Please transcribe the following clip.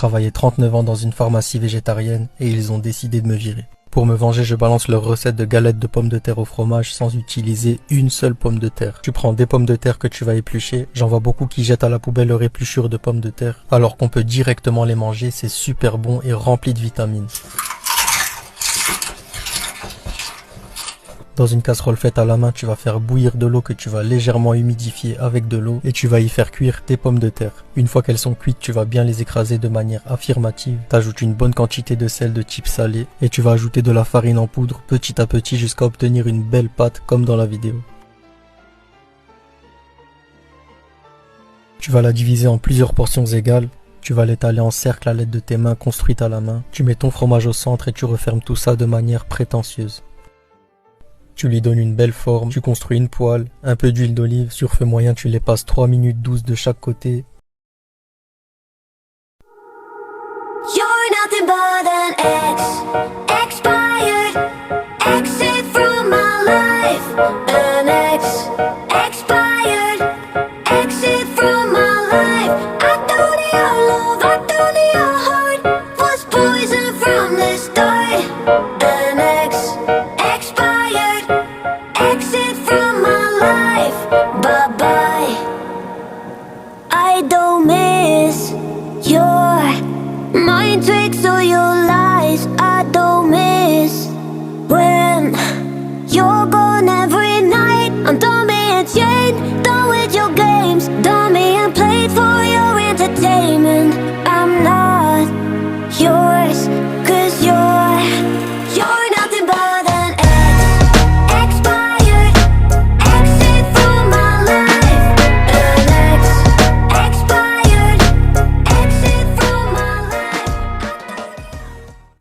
travaillé 39 ans dans une pharmacie végétarienne et ils ont décidé de me virer. Pour me venger, je balance leur recette de galettes de pommes de terre au fromage sans utiliser une seule pomme de terre. Tu prends des pommes de terre que tu vas éplucher. J'en vois beaucoup qui jettent à la poubelle leur épluchure de pommes de terre, alors qu'on peut directement les manger, c'est super bon et rempli de vitamines. Dans une casserole faite à la main, tu vas faire bouillir de l'eau que tu vas légèrement humidifier avec de l'eau et tu vas y faire cuire tes pommes de terre. Une fois qu'elles sont cuites, tu vas bien les écraser de manière affirmative. T'ajoutes une bonne quantité de sel de type salé et tu vas ajouter de la farine en poudre petit à petit jusqu'à obtenir une belle pâte comme dans la vidéo. Tu vas la diviser en plusieurs portions égales. Tu vas l'étaler en cercle à l'aide de tes mains construites à la main. Tu mets ton fromage au centre et tu refermes tout ça de manière prétentieuse. Tu lui donnes une belle forme, tu construis une poêle, un peu d'huile d'olive, sur feu moyen tu les passes 3 minutes 12 de chaque côté. You're nothing but an ex, expired, exit from my life. An ex, expired, exit from my life. I don't need your love, I don't need your heart. Was poison from the start. An ex, expired, exit from my life. Bye bye. I don't miss your mind tricks or your lies. I don't miss when you're gone every night. I'm done being chained